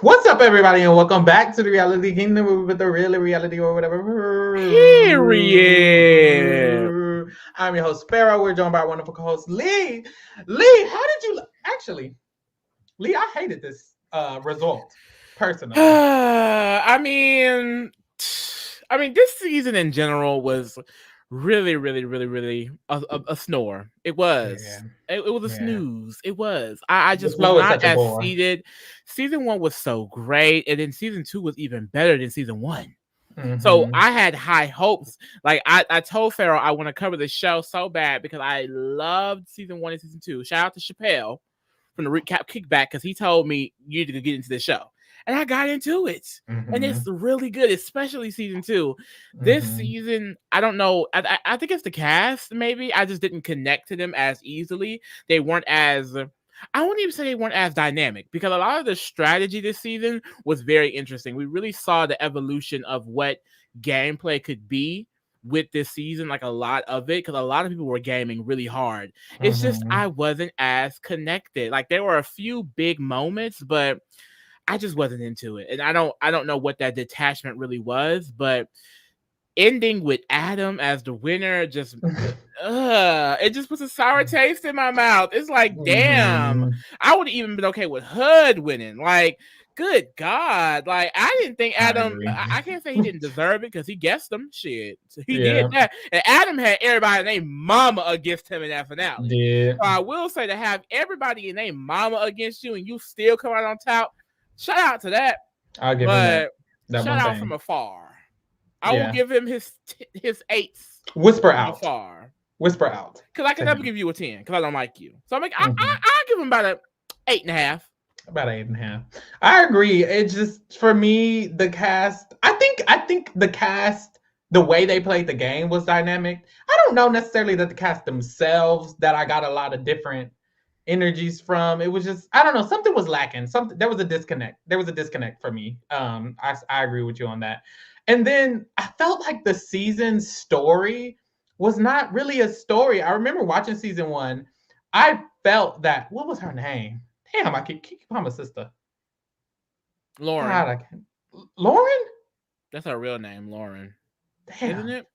What's up, everybody, and welcome back to the Reality Kingdom with the real reality or whatever. Period. I'm your host, Pharaoh. We're joined by our wonderful co-host, Lee. Lee, how did you actually? Lee, I hated this result personally. I mean, this season in general was really a snore. It was. Yeah, It was a yeah. snooze. It was. I The just was flow is not such a as bore. seated. Season 1 was so great, and then season 2 was even better than season 1. So Mm-hmm. I had high hopes. Like I told Pharaoh I want to cover the show so bad because I loved season 1 and season 2. Shout out to Chappelle from the recap kickback because he told me you need to get into the show. And I got into it. And Mm-hmm. it's really good, especially season 2. This Mm-hmm. season, I don't know. I think it's the cast, maybe. I just didn't connect to them as easily. They weren't as I wouldn't even say they weren't as dynamic because a lot of the strategy this season was very interesting. We really saw the evolution of what gameplay could be with this season, like a lot of it, because a lot of people were gaming really hard. It's just Mm-hmm. I wasn't as connected. Like there were a few big moments, but I just wasn't into it. And I don't know what that detachment really was, but ending with Adam as the winner just it just puts a sour taste in my mouth. It's like, damn, Mm-hmm. I would have even been okay with Hood winning. Like, good God. Like, I didn't think I Adam, agree. I can't say he didn't deserve it because he guessed them. Shit. So he did Yeah, that. And Adam had everybody named Mama against him in that finale. did. So I will say to have everybody named Mama against you and you still come out on top, shout out to that. I'll give him that But that shout one out from thing. afar. I will Yeah. give him his eights Whisper from out. afar Whisper out because I can to never him. give you a 10 because I don't like you. So I'm like, Mhm. I'll give him about a 8.5. About 8.5. I agree. It's just for me, the cast. I think the cast, the way they played the game was dynamic. I don't know necessarily that the cast themselves that I got a lot of different energies from. It was just I don't know, something was lacking. Something there was a disconnect. There was a disconnect for me. I agree with you on that. And then I felt like the season story was not really a story. I remember watching season 1. I felt that what was her name? Damn, I keep calling my sister. God, Lauren. I can't. Lauren? That's her real name, Lauren. Isn't Damn. it?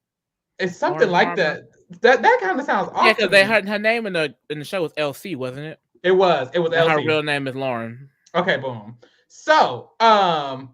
It's something Lauren like Farmer. that. That kind of sounds Yeah, off to because me. her name in the show was LC, wasn't it? It was And her Elsie. real name is Lauren. Okay, boom. So,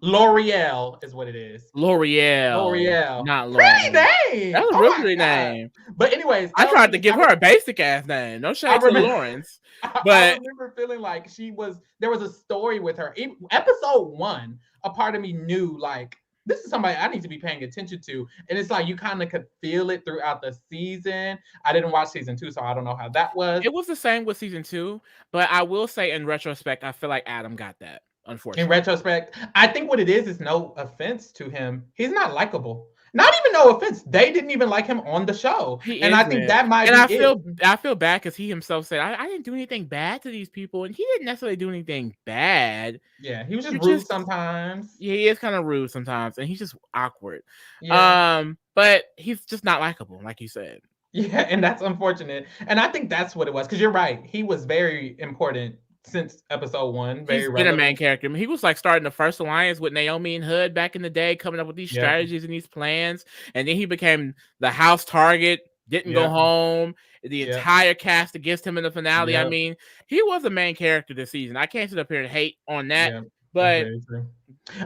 L'Oreal is what it is. L'Oreal, L'Oreal. not Pretty Lauren. name. That's a Oh real my pretty god. name. But anyways, I tried to Elsie, give her a basic ass name. No I shade to the remember Lawrence. I But remember feeling like there was a story with her. Episode 1, a part of me knew like this is somebody I need to be paying attention to. And it's like you kind of could feel it throughout the season. I didn't watch season 2, so I don't know how that was. it was the same with season 2. But I will say in retrospect, I feel like Adam got that, In unfortunately. retrospect, I think what it is no offense to him. He's not likable. Not even no offense. They didn't even like him on the show. He And I think isn't. that might And be I it. feel bad because he himself said, I didn't do anything bad to these people. And he didn't necessarily do anything bad. Yeah, he was just You're rude just sometimes. Yeah, he is kind of rude sometimes, and he's just awkward. Yeah. But he's just not likable, like you said. Yeah, and that's unfortunate. And I think that's what it was. Because you're right. He was very important since episode 1, very He's been a main relevant. character. I mean, he was like starting the first alliance with Naomi and Hood back in the day, coming up with these Yep. strategies and these plans. And then he became the house target, didn't go Yep. home. The Yep. entire cast against him in the finale. I Yep. mean, he was a main character this season. I can't sit up here and hate on that. Yep. That's But very true.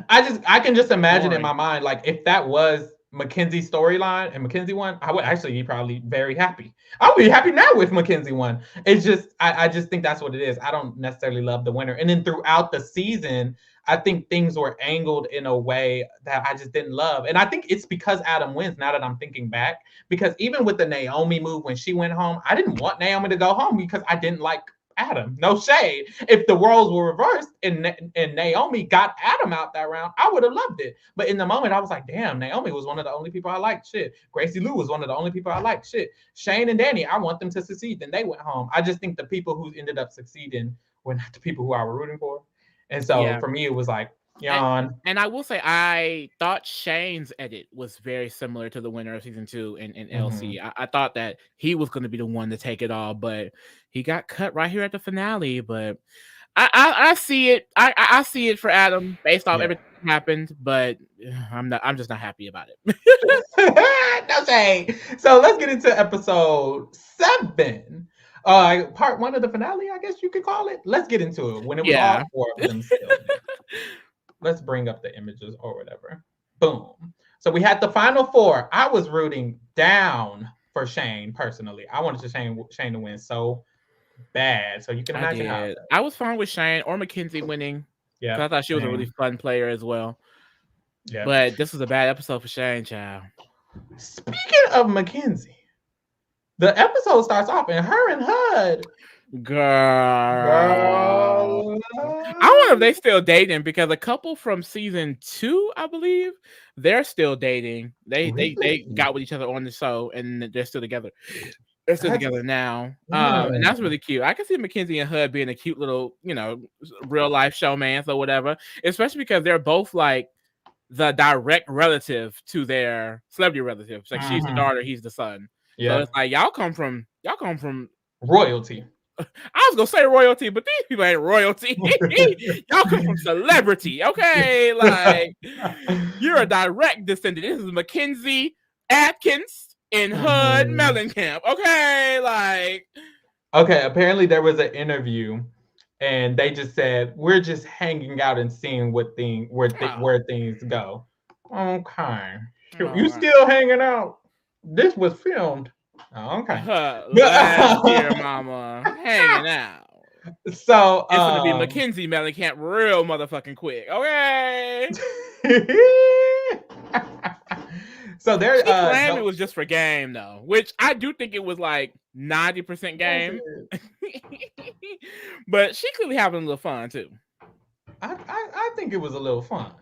I can just imagine in my boring. mind, like if that was Mackenzie's storyline and Mackenzie won, I would actually be probably very happy. I would be happy now with Mackenzie won. It's just I just think that's what it is. I don't necessarily love the winner. And then throughout the season, I think things were angled in a way that I just didn't love. And I think it's because Adam wins now that I'm thinking back. Because even with the Naomi move when she went home, I didn't want Naomi to go home because I didn't like Adam. No shade. If the roles were reversed and Naomi got Adam out that round, I would have loved it. But in the moment, I was like, damn, Naomi was one of the only people I liked. Shit. Gracie Lou was one of the only people I liked. Shit. Shane and Danny, I want them to succeed. Then they went home. I just think the people who ended up succeeding were not the people who I were rooting for. And so Yeah. for me, it was like, And, yawn. and I will say, I thought Shane's edit was very similar to the winner of season 2 in Mhm. LC. I thought that he was going to be the one to take it all, but he got cut right here at the finale. But I see it. I see it for Adam based off Yeah. everything that happened, but I'm just not happy about it. No shade. So let's get into episode 7. Part 1 of the finale, I guess you could call it. Let's get into it. When it was Yeah. all 4 of them still there. Let's bring up the images or whatever. Boom. So we had the final 4. I was rooting down for Shane personally. I wanted Shane to win so bad. So you can I imagine how. did. I was fine with Shane or Mackenzie winning because Yeah. I thought she was a really fun player as well. Yeah. But this was a bad episode for Shane, child. Speaking of Mackenzie, the episode starts off and her and Hud. Girl. I wonder if they still dating because a couple from season 2, I believe, they're still dating. They got with each other on the show and they're still together. They're still together now. And that's really cute. I can see Mackenzie and Hud being a cute little, real life showmance or whatever, especially because they're both like the direct relative to their celebrity relatives. Like she's the daughter, he's the son. Yeah. So it's like y'all come from royalty. I was gonna say royalty, but these people ain't royalty. Y'all come from celebrity, okay? Like you're a direct descendant. This is Mackenzie Atkins and Hud Mellencamp, okay? Like, okay. Apparently, there was an interview, and they just said we're just hanging out and seeing where things go. Okay, you still hanging out? This was filmed. Oh, okay. Last year, mama, hanging out. So it's gonna be Mackenzie Mellencamp real motherfucking quick, okay? So there. She claimed it was just for game though, which I do think it was like 90% game. But she clearly having a little fun too. I think it was a little fun.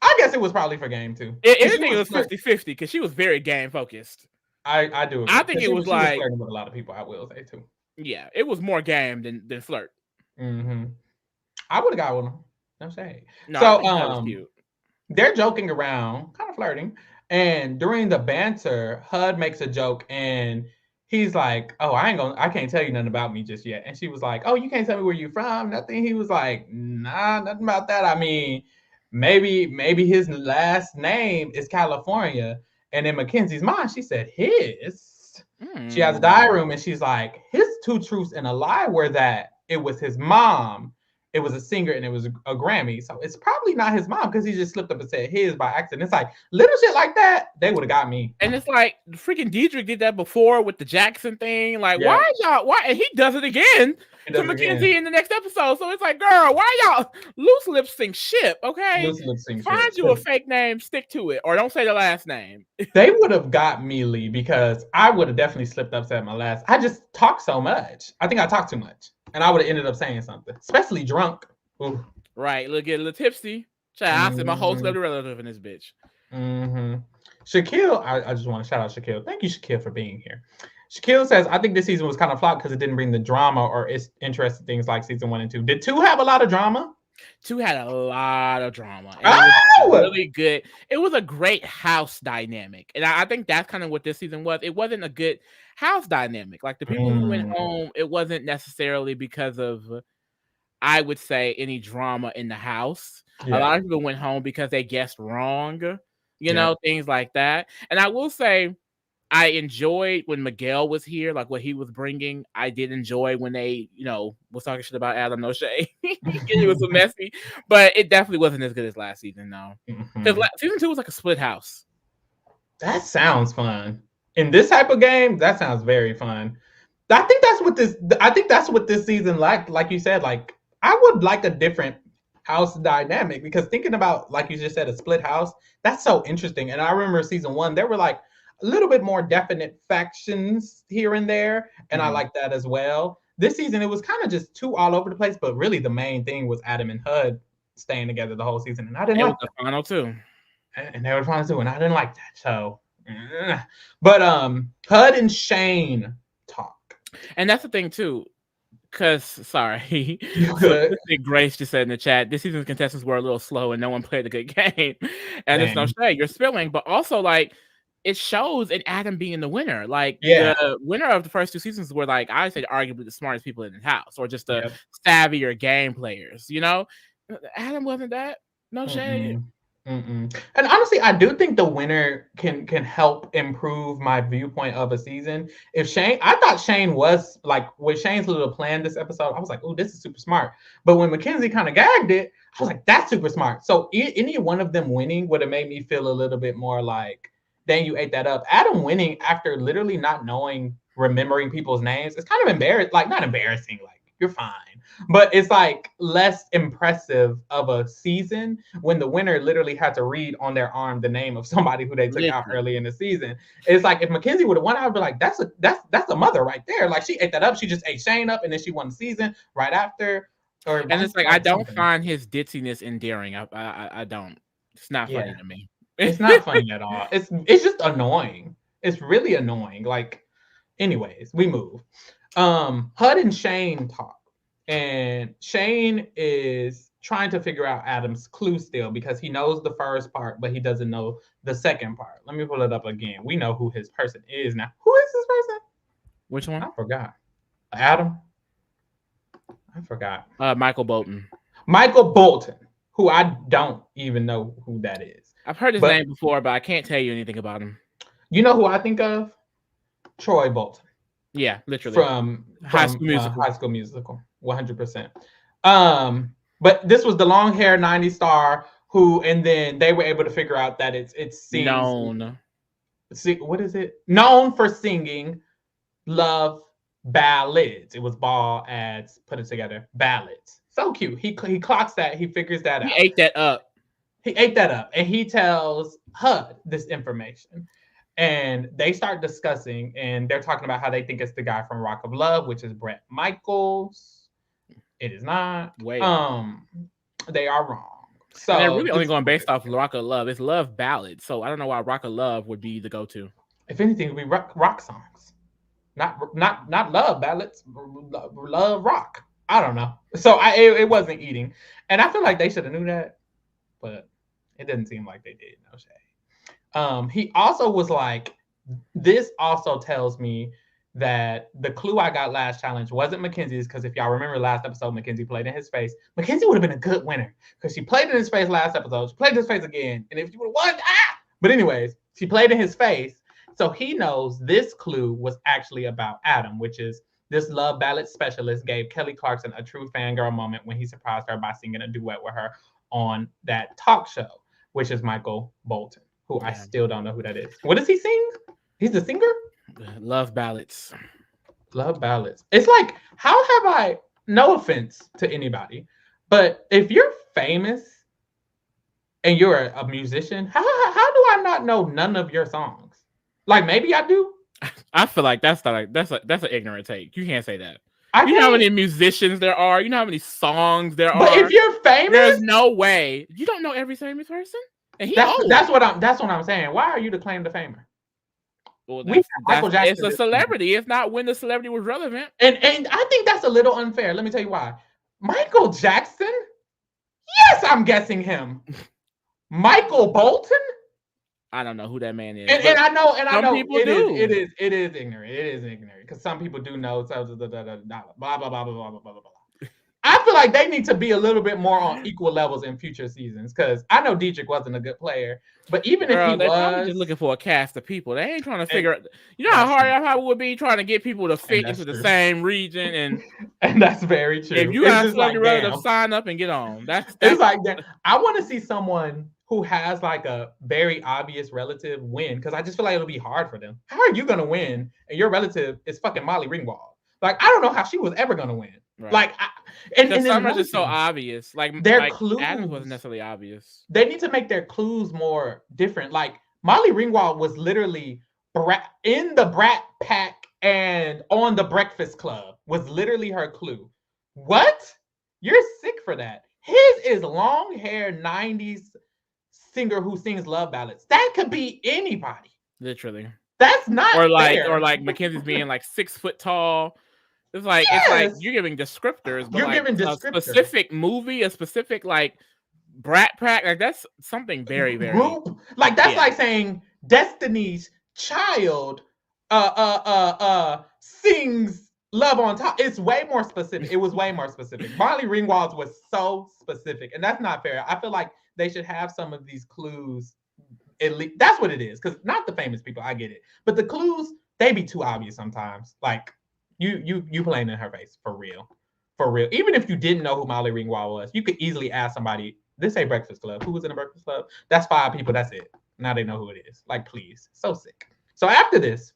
I guess it was probably for game too. I think it was 50-50 because she was very game focused. I do. I think it was like flirting with a lot of people. I will say too. Yeah, it was more game than flirt. I would have got with him. I'm saying. No, so I think that was cute. They're joking around, kind of flirting, and during the banter, Hud makes a joke, and he's like, "Oh, I can't tell you nothing about me just yet." And she was like, "Oh, you can't tell me where you're from, nothing." He was like, "Nah, nothing about that. I mean, maybe his last name is California." And in Mackenzie's mind, she said his. She has a diary room, and she's like, his 2 truths and a lie were that it was his mom, it was a singer, and it was a Grammy. So it's probably not his mom because he just slipped up and said his by accident. It's like little shit like that, they would have got me. And it's like freaking Diedrich did that before with the Jackson thing. Like, why y'all? Why? And he does it again to Mackenzie in the next episode. So it's like, girl, why y'all loose lip sync ship? Okay, loose lip sync. Find you a fake name, stick to it, or don't say the last name. They would have got me, Lee, because I would have definitely slipped up, said my last. I just talk so much. I think I talk too much, and I would have ended up saying something, especially drunk. Ooh. Right, look, get a little tipsy. I said my whole celebrity relative in this bitch. Shaquille, I just want to shout out Shaquille. Thank you, Shaquille, for being here. Shaquille says, I think this season was kind of flawed because it didn't bring the drama or interesting things like season 1 and 2. Did 2 have a lot of drama? 2 had a lot of drama. It was really good. It was a great house dynamic. And I think that's kind of what this season was. It wasn't a good house dynamic. Like the people who went home, it wasn't necessarily because of, I would say, any drama in the house. Yeah. A lot of people went home because they guessed wrong, things like that. And I will say, I enjoyed when Miguel was here, like what he was bringing. I did enjoy when they, was talking shit about Adam, no shade. It was messy, but it definitely wasn't as good as last season, though. Because season 2 was like a split house. That sounds fun. In this type of game, that sounds very fun. I think that's what this season like you said, like I would like a different house dynamic because thinking about, like you just said, a split house, that's so interesting. And I remember season 1, there were like a little bit more definite factions here and there. And I like that as well. This season, it was kind of just 2 all over the place, but really the main thing was Adam and Hud staying together the whole season. And I didn't like the final 2. And they were the final 2, and I didn't like that. So, but Hud and Shane talk. And that's the thing too. Because, sorry, Grace just said in the chat, this season's contestants were a little slow and no one played a good game. And it's no shade, you're spilling. But also, like, it shows in Adam being the winner. Like Yeah. the winner of the first 2 seasons were like I say arguably the smartest people in the house, or just the Yep. savvier game players. Adam wasn't that. No shade. Mm-mm. Mm-mm. And honestly, I do think the winner can help improve my viewpoint of a season. If Shane, I thought Shane was like with Shane's little plan this episode, I was like, oh, this is super smart. But when Mackenzie kind of gagged it, I was like, that's super smart. So any one of them winning would have made me feel a little bit more like, dang, you ate that up. Adam winning after literally not knowing, remembering people's names, it's kind of embarrassing. Like not embarrassing, like you're fine. But it's like less impressive of a season when the winner literally had to read on their arm the name of somebody who they took out early in the season. It's like if Mackenzie would have won, I would be like, that's a mother right there. Like she ate that up. She just ate Shane up, and then she won the season right after. And it's like I don't find his ditziness endearing. I don't. It's not funny to me. It's not funny at all. It's just annoying. It's really annoying. Like, anyways, we move. HUD and Shane talk. And Shane is trying to figure out Adam's clue still because he knows the first part, but he doesn't know the second part. Let me pull it up again. We know who his person is now. Who is this person? Which one? I forgot. Adam? I forgot. Michael Bolton. Michael Bolton, who I don't even know who that is. I've heard his name before, but I can't tell you anything about him. You know who I think of? Troy Bolton. Yeah, literally. From High School Musical. 100%. But this was the long hair 90s star who, and then they were able to figure out that it's known. What is it? Known for singing love ballads. It was ball ads, put it together. Ballads. So cute. He clocks that. He figures that out. He ate that up. And he tells HUD this information. And they start discussing, and they're talking about how they think it's the guy from Rock of Love, which is Bret Michaels. It is not. Wait. They are wrong. So and they're really only going based off Rock of Love. It's love ballads. So I don't know why Rock of Love would be the go-to. If anything, it would be rock songs. Not love ballads. Love rock. I don't know. So it wasn't eating. And I feel like they should have knew that, but it didn't seem like they did. No shade. He also was like, this also tells me that the clue I got last challenge wasn't Mackenzie's, because if y'all remember last episode, Mackenzie played in his face. Mackenzie would have been a good winner because she played in his face last episode. She played in his face again. And if she would have won, But anyways, she played in his face. So he knows this clue was actually about Adam, which is this love ballad specialist gave Kelly Clarkson a true fangirl moment when he surprised her by singing a duet with her on that talk show, which is Michael Bolton, who I still don't know who that is. What does he sing? He's the singer? Love ballads. Love ballads. It's like, how have I, no offense to anybody, but if you're famous and you're a musician, how do I not know none of your songs? Like, maybe I do. I feel like that's an ignorant take. You can't say that. You know how many musicians there are? You know how many songs there are? But if you're famous, there's no way. You don't know every famous person? And that's what I'm saying. Why are you the claim to famer? Well, it's a celebrity. It's not when the celebrity was relevant. And I think that's a little unfair. Let me tell you why. Michael Jackson? Yes, I'm guessing him. Michael Bolton? I don't know who that man is. And I know people do. It is ignorant. It is ignorant because some people do know. So blah blah blah blah blah blah blah blah. I feel like they need to be a little bit more on equal levels in future seasons, because I know Dietrich wasn't a good player, but even if he was, just looking for a cast of people. They ain't trying to figure out. You know how hard it would be trying to get people to fit into the same region, and that's very true. If you have somebody ready to sign up and get on, that's it's like that. I want to see someone who has like a very obvious relative win, because I just feel like it'll be hard for them. How are you gonna win and your relative is fucking Molly Ringwald? Like, I don't know how she was ever gonna win. Right. Like, and Summer's is so obvious. Like their clues Adams wasn't necessarily obvious. They need to make their clues more different. Like Molly Ringwald was literally in the Brat Pack and on the Breakfast Club was literally her clue. What? You're sick for that. His is long hair 90s singer who sings love ballads. That could be anybody. Literally. That's not fair. Or like Mackenzie's being like 6 foot tall. It's like you're giving descriptors, but you're like giving descriptors. A specific movie, a specific like Brat Pack, like that's something very, very group. Like that's like saying Destiny's Child sings Love on Top. It's way more specific. It was way more specific. Molly Ringwald's was so specific, and that's not fair. I feel like they should have some of these clues. At least that's what it is, because not the famous people, I get it, but the clues, they be too obvious sometimes. Like you playing in her face for real, for real. Even if you didn't know who Molly Ringwald was, you could easily ask somebody. This ain't Breakfast Club. Who was in the Breakfast Club? That's 5 people. That's it. Now they know who it is. Like, please, so sick. So after this,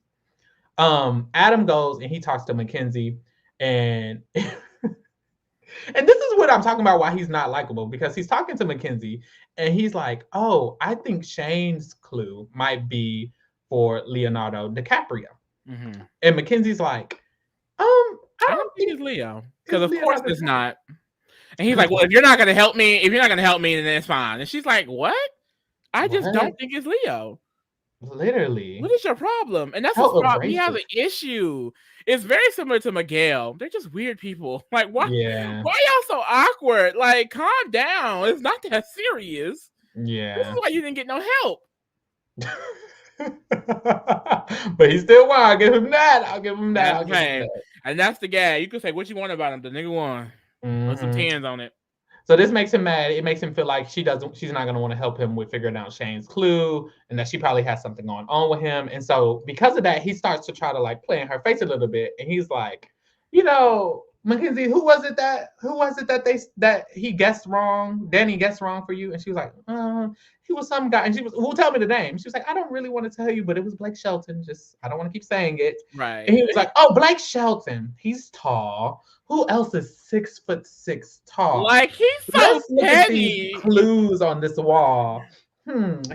Adam goes and he talks to Mackenzie, and and this is what I'm talking about, why he's not likable, because he's talking to Mackenzie and he's like, oh, I think Shane's clue might be for Leonardo DiCaprio. Mm-hmm. And Mackenzie's like, I don't think it's Leo, because of course it's not. And he's like, well, if you're not gonna help me, then it's fine. And she's like, what? I just don't think it's Leo. Literally. What is your problem? And that's his problem. He has an issue. It's very similar to Miguel. They're just weird people. Like, why? Yeah. Why are y'all so awkward? Like, calm down. It's not that serious. Yeah. This is why you didn't get no help. But he still won. I'll give him that. I'll give him that. And that's the guy. You can say what you want about him. The nigga won. Put some tens on it. So this makes him mad. It makes him feel like she's not going to want to help him with figuring out Shane's clue, and that she probably has something going on with him. And so because of that, he starts to try to like play in her face a little bit. And he's like, you know, Mackenzie, who was it that he guessed wrong? Danny guessed wrong for you? And she was like, he was some guy. And she was, well, tell me the name. She was like, I don't really want to tell you, but it was Blake Shelton. Just, I don't want to keep saying it. Right. And he was like, oh, Blake Shelton. He's tall. Who else is 6'6" tall? Like, he's so Let's look at petty. these clues on this wall.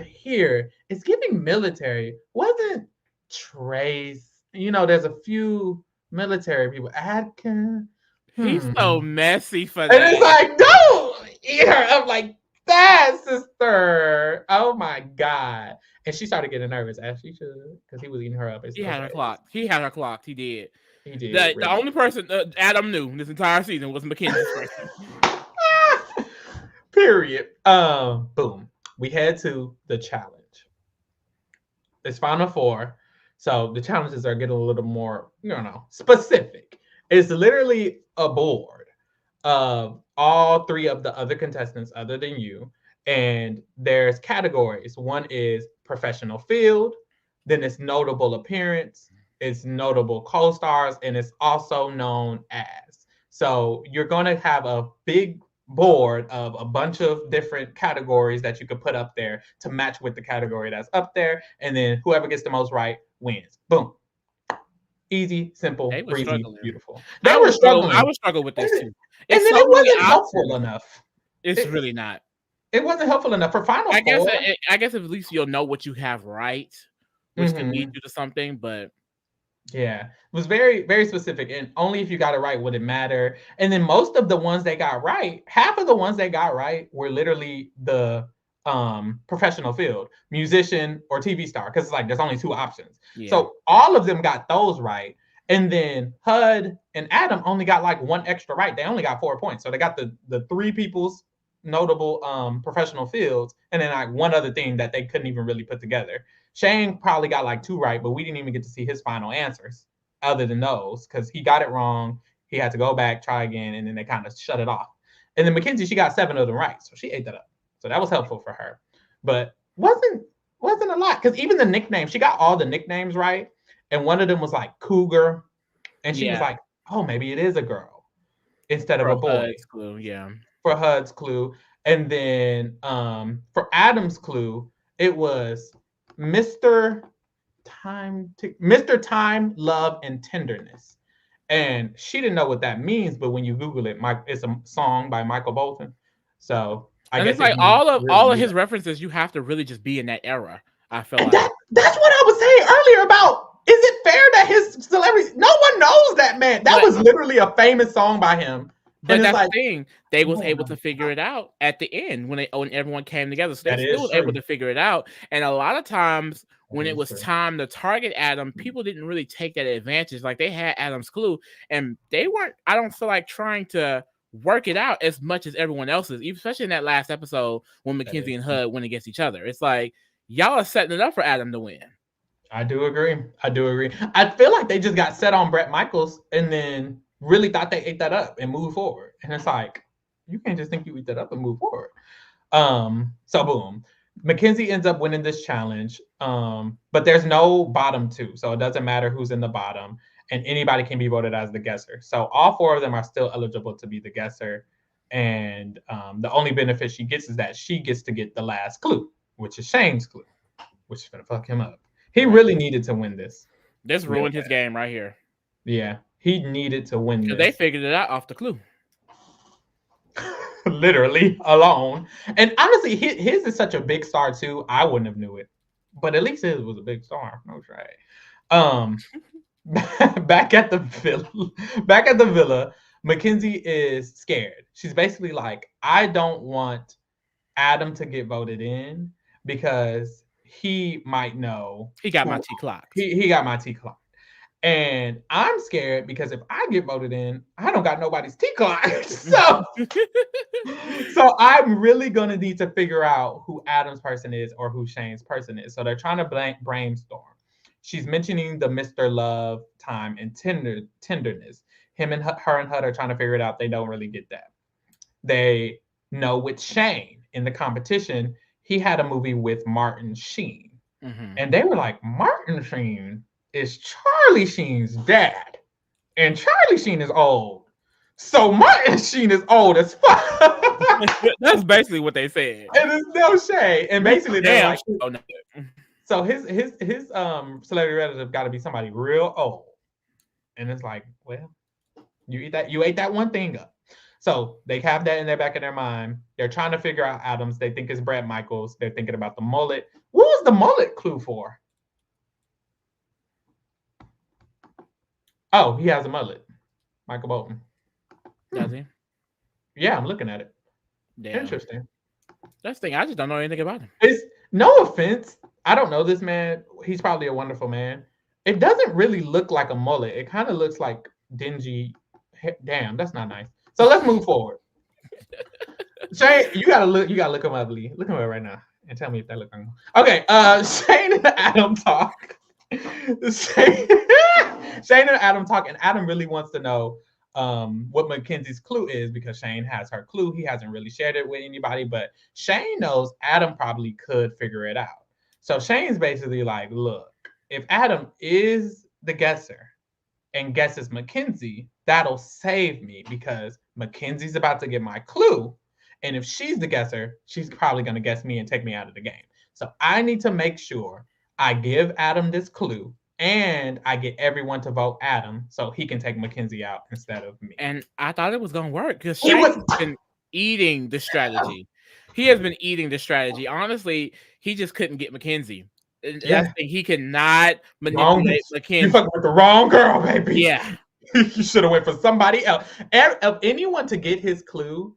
Here, it's giving military. Wasn't Trace? You know, there's a few military people. Adkin. He's so messy for that. And it's like, don't eat her up like that, sister. Oh my God. And she started getting nervous, as she should, because he was eating her up. He had her clocked. He had her clocked. He did. He did. The only person Adam knew this entire season was Mackenzie's person. Period. Boom. We head to the challenge. It's Final Four. So the challenges are getting a little more, specific. It's literally a board of all 3 of the other contestants other than you. And there's categories. One is professional field. Then it's notable appearance. It's notable co-stars. And it's also known as. So you're going to have a big board of a bunch of different categories that you could put up there to match with the category that's up there. And then whoever gets the most right wins. Boom. Easy, simple, breezy, beautiful. They were struggling. I would struggle with this too. And then it wasn't helpful enough. It's really not. It wasn't helpful enough for Final Four. I guess at least you'll know what you have right, which can lead you to something. But yeah, it was very, very specific, and only if you got it right would it matter. And then most of the ones they got right, half of the ones they got right were literally the professional field, musician or TV star, because it's like there's only 2 options. Yeah. So all of them got those right. And then HUD and Adam only got like 1 extra right. They only got 4 points. So they got the 3 people's notable professional fields, and then like 1 other thing that they couldn't even really put together. Shane probably got like 2 right, but we didn't even get to see his final answers other than those, because he got it wrong. He had to go back, try again, and then they kind of shut it off. And then Mackenzie, she got 7 of them right. So she ate that up. So that was helpful for her, but wasn't a lot, because even the nicknames, she got all the nicknames right, and one of them was like Cougar, and she was like, "Oh, maybe it is a girl instead of a boy." HUD's clue, yeah. For HUD's clue, and then for Adam's clue, it was Mr. Time, Love, and Tenderness, and she didn't know what that means. But when you Google it, it's a song by Michael Bolton, so. I guess it's like all of his references, you have to really just be in that era. I feel like that's what I was saying earlier about. Is it fair that his celebrities? No one knows that man. That was literally a famous song by him. But that's the thing. They was able to figure it out at the end when everyone came together. So they still was able to figure it out. And a lot of times when it was time to target Adam, people didn't really take that advantage. Like they had Adam's clue, and they weren't. I don't feel like trying to work it out as much as everyone else is, especially in that last episode when Mackenzie and HUD went against each other. It's like y'all are setting it up for Adam to win. I do agree. I do agree. I feel like they just got set on Bret Michaels and then really thought they ate that up and moved forward. And it's like, you can't just think you eat that up and move forward. So boom. Mackenzie ends up winning this challenge. But there's no bottom two. So it doesn't matter who's in the bottom. And anybody can be voted as the guesser. So all four of them are still eligible to be the guesser. And the only benefit she gets is that she gets to get the last clue, which is Shane's clue, which is gonna fuck him up. He really needed to win this. This ruined his game right here. Yeah, he needed to win this. They figured it out off the clue. Literally alone. And honestly, his is such a big star too. I wouldn't have knew it, but at least his was a big star. No try. Back at the villa, Mackenzie is scared. She's basically like, I don't want Adam to get voted in because he might know he got my T clocked. He got my T clocked. And I'm scared because if I get voted in, I don't got nobody's T clocked. So I'm really gonna need to figure out who Adam's person is or who Shane's person is. So they're trying to brainstorm. She's mentioning the Mr. Love time and tenderness. Him and her and Hud are trying to figure it out. They don't really get that. They know with Shane in the competition, he had a movie with Martin Sheen. Mm-hmm. And they were like, Martin Sheen is Charlie Sheen's dad. And Charlie Sheen is old. So Martin Sheen is old as fuck. That's basically what they said. And there's no shade. And basically they're like, so his celebrity relative got to be somebody real old. And it's like, well, you ate that one thing up. So they have that in the back of their mind. They're trying to figure out Adams. They think it's Bret Michaels. They're thinking about the mullet. What was the mullet clue for? Oh, he has a mullet. Michael Bolton. Does he? Yeah, I'm looking at it. Damn. Interesting. That's the thing. I just don't know anything about him. It's no offense. I don't know this man. He's probably a wonderful man. It doesn't really look like a mullet. It kind of looks like dingy. Damn, that's not nice. So let's move forward. Shane, you gotta look him up, Lee. Look him up right now and tell me if that looks like him. Okay, Shane and Adam talk. Shane and Adam talk, and Adam really wants to know what Mackenzie's clue is because Shane has her clue. He hasn't really shared it with anybody, but Shane knows Adam probably could figure it out. So Shane's basically like, look, if Adam is the guesser and guesses Mackenzie, that'll save me because Mackenzie's about to get my clue. And if she's the guesser, she's probably going to guess me and take me out of the game. So I need to make sure I give Adam this clue and I get everyone to vote Adam so he can take Mackenzie out instead of me. And I thought it was going to work because Shane's been eating the strategy. He has been eating the strategy. Honestly, he just couldn't get Mackenzie. Yeah. He cannot manipulate Mackenzie. You fucking with the wrong girl, baby. Yeah. You should have went for somebody else. If anyone to get his clue,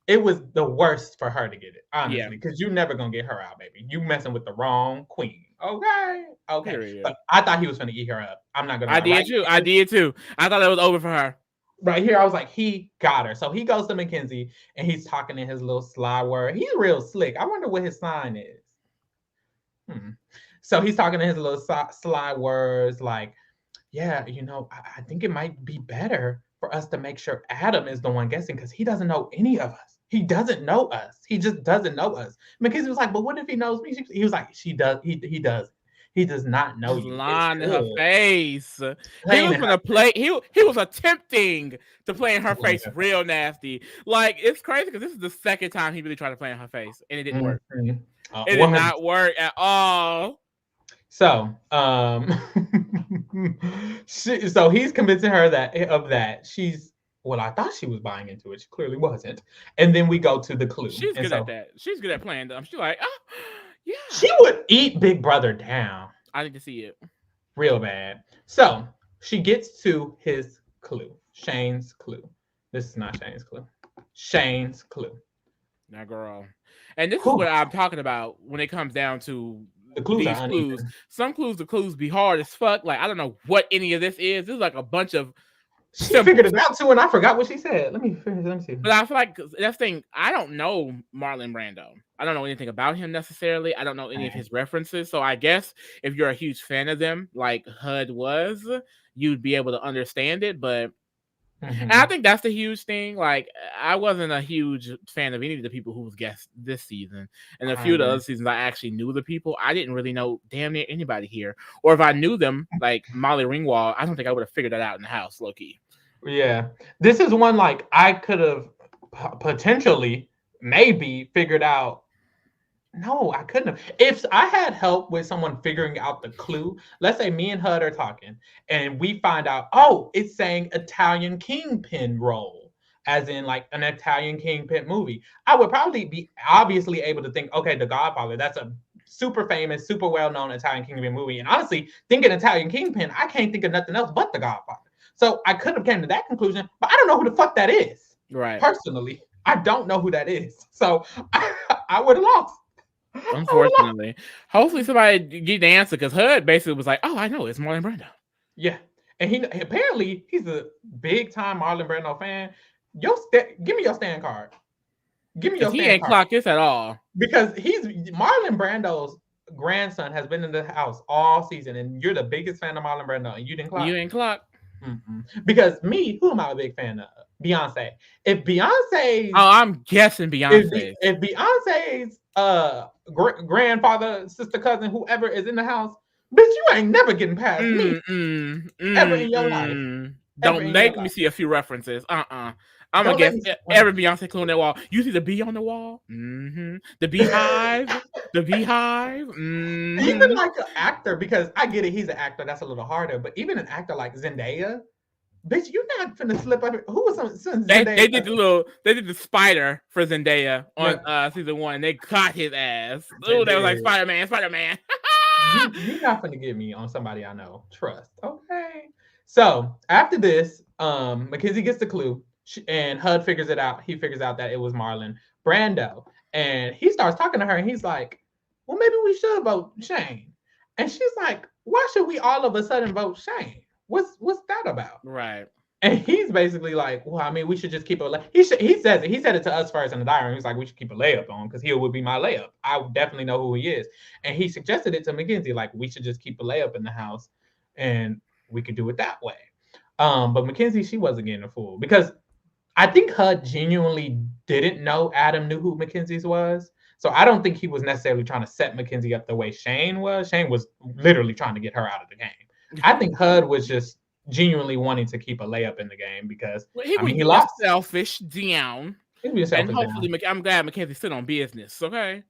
it was the worst for her to get it, honestly, because you're never going to get her out, baby. You messing with the wrong queen. Okay. But I thought he was going to eat her up. I'm not going to. I did too. I thought it was over for her. Right here, I was like, he got her. So he goes to Mackenzie, and he's talking in his little sly word. He's real slick. I wonder what his sign is. So he's talking in his little sly words like, yeah, I think it might be better for us to make sure Adam is the one guessing because he doesn't know any of us. He doesn't know us. He just doesn't know us. Mackenzie was like, but what if he knows me? He was like, she does. He does. He does not know you. Lying in her face. He was gonna play. He was attempting to play in her face real nasty. Like, it's crazy because this is the second time he really tried to play in her face, and it didn't work. It did not work at all. So, so he's convincing her that she's. Well, I thought she was buying into it. She clearly wasn't. And then we go to the clue. She's good at that. She's good at playing them. She's like, oh, yeah. She would eat Big Brother down. I need to see it. Real bad. So she gets to his clue. Shane's clue. This is not Shane's clue. Shane's clue. Now, girl. And this is what I'm talking about when it comes down to the clues. These clues. Some clues, the clues be hard as fuck. Like, I don't know what any of this is. This is like a bunch of She figured it out too, and I forgot what she said. Let me see. But I feel like that's the thing. I don't know Marlon Brando. I don't know anything about him necessarily. I don't know any of his references. So I guess if you're a huge fan of them, like HUD was, you'd be able to understand it. But and I think that's the huge thing. Like, I wasn't a huge fan of any of the people who was guests this season. And a few of the other seasons, I actually knew the people. I didn't really know damn near anybody here. Or if I knew them, like Molly Ringwald, I don't think I would have figured that out in the house, low key. Yeah. This is one like I could have potentially maybe figured out. No, I couldn't have. If I had help with someone figuring out the clue, let's say me and HUD are talking and we find out, oh, it's saying Italian kingpin role, as in like an Italian kingpin movie. I would probably be obviously able to think, okay, The Godfather, that's a super famous, super well-known Italian kingpin movie. And honestly, thinking Italian kingpin, I can't think of nothing else but The Godfather. So I could have came to that conclusion, but I don't know who the fuck that is. Right. Personally, I don't know who that is. So I would have lost. Unfortunately. Hopefully somebody get the answer, because HUD basically was like, oh, I know, it's Marlon Brando. Yeah. And he apparently he's a big time Marlon Brando fan. Give me your stand card. Give me your stand card. He ain't clocked this at all. Because he's Marlon Brando's grandson has been in the house all season, and you're the biggest fan of Marlon Brando, and you didn't clock. You ain't clocked. Because me, who am I a big fan of? Beyonce. If Beyonce's I'm guessing Beyonce. If Beyonce's grandfather, sister, cousin, whoever is in the house, bitch, you ain't never getting past me ever in your life. Don't make me see a few references. I'm gonna guess every Beyonce clue on that wall. You see the bee on the wall? The beehive. The beehive. Even like an actor, because I get it, he's an actor. That's a little harder. But even an actor like Zendaya, bitch, you're not finna slip up. Who was Zendaya? They did the spider for Zendaya on season 1. They caught his ass. Oh, they was like Spider-Man. You're not finna get me on somebody I know. Trust. Okay. So after this, Mackenzie gets the clue, and HUD figures it out. He figures out that it was Marlon Brando, and he starts talking to her, and he's like, well, maybe we should vote Shane. And she's like, why should we all of a sudden vote Shane? What's that about? Right. And he's basically like, well, I mean, we should just keep a he says it. He said it to us first in the diary. He's like, we should keep a layup on, because he would be my layup. I would definitely know who he is. And he suggested it to Mackenzie, like, we should just keep a layup in the house, and we could do it that way. But Mackenzie, she wasn't getting a fool, because I think HUD genuinely didn't know Adam knew who Mackenzie's was. So I don't think he was necessarily trying to set Mackenzie up the way Shane was. Shane was literally trying to get her out of the game. I think HUD was just genuinely wanting to keep a layup in the game, because he lost. Selfish down. And hopefully, I'm glad Mackenzie stood on business. Okay.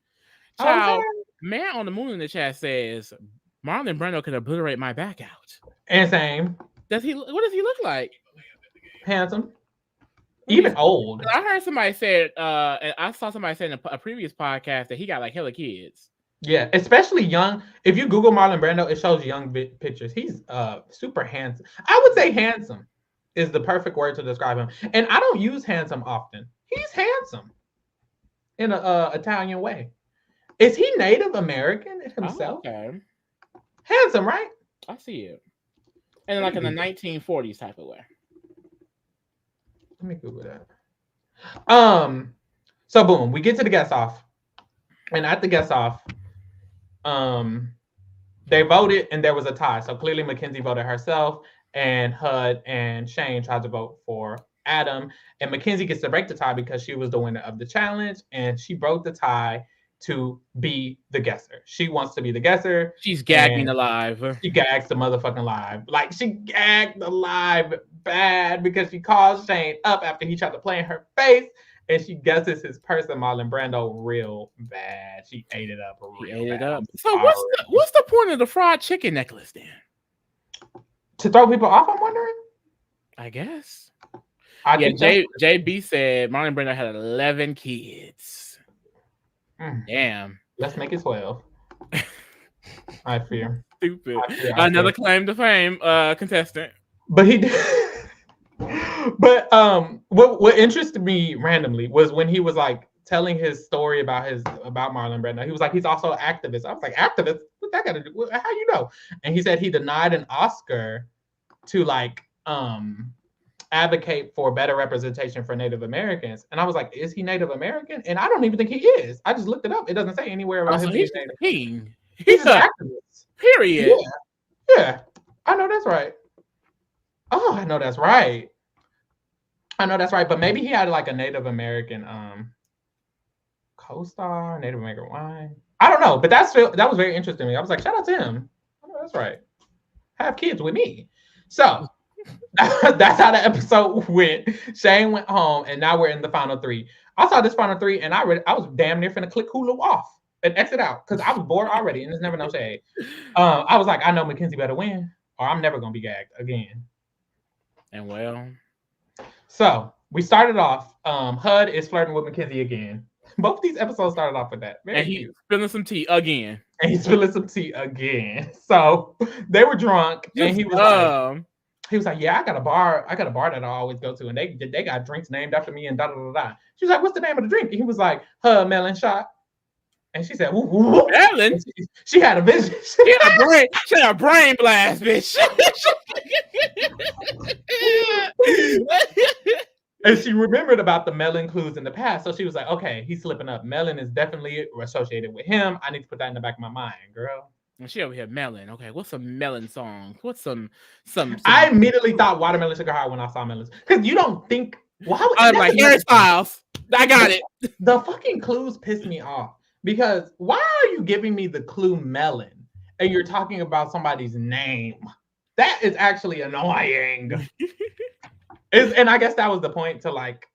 Child, Man on the Moon in the chat says Marlon Brando could obliterate my back out. And same. What does he look like? Handsome. Even old. I heard somebody said, and I saw somebody say in a previous podcast that he got like hella kids. Yeah, especially young. If you Google Marlon Brando, it shows young pictures. He's super handsome. I would say handsome is the perfect word to describe him. And I don't use handsome often. He's handsome in an Italian way. Is he Native American himself? Oh, okay. Handsome, right? I see it. And like in the 1940s type of way. Let me Google that. So boom, we get to the guest off. And at the guest off, they voted and there was a tie. So clearly Mackenzie voted herself, and HUD and Shane tried to vote for Adam. And Mackenzie gets to break the tie because she was the winner of the challenge, and she broke the tie to be the guesser. She wants to be the guesser. She's gagging alive. She gags the motherfucking live. Like, she gagged the live bad, because she calls Shane up after he tried to play in her face, and she guesses his person, Marlon Brando, real bad. She ate it up real bad. So what's the point of the fried chicken necklace then? To throw people off, I'm wondering? I guguess. JB said Marlon Brando had 11 kids. Damn. Let's make it 12. I fear. Stupid. Another claim to fame contestant. But he did. But what interested me randomly was when he was like telling his story about Marlon Brando. He was like, he's also an activist. I was like, activist? What that got to do? How you know? And he said he denied an Oscar to like advocate for better representation for Native Americans. And I was like, is he Native American? And I don't even think he is. I just looked it up. It doesn't say anywhere about So him being he's just Native. a king. He's just an Yeah. activist. Period. Yeah. Yeah. I know that's right. Oh, I know that's right. I know that's right. But maybe he had like a Native American co-star, Native American wine. I don't know, but that was very interesting to me. I was like, shout out to him. I know that's right. Have kids with me. So that's how the episode went. Shane went home, and now we're in the final three. I saw this final three, and I was damn near finna click Hulu off and exit out because I was bored already, and there's never no shade. I was like, I know Mackenzie better win, or I'm never gonna be gagged again. And well, so we started off. HUD is flirting with Mackenzie again. Both these episodes started off with that. Very and he's cute. spilling some tea again. And he's spilling some tea again. So they were drunk, and he was like, yeah, I got a bar that I always go to, and they got drinks named after me and da da da da. She was like, what's the name of the drink? And he was like, melon shot. And she said, woo. Melon? She had a vision. She had a brain blast, bitch. And she remembered about the melon clues in the past. So she was like, okay, he's slipping up. Melon is definitely associated with him. I need to put that in the back of my mind, girl. And she over here melon. Okay, what's some melon songs? What's some I immediately thought Watermelon Sugar High when I saw melons. Because you don't think, well, I'm like, Harry Styles. I got it. The fucking clues piss me off. Because why are you giving me the clue melon and you're talking about somebody's name? That is actually annoying. And I guess that was the point, to like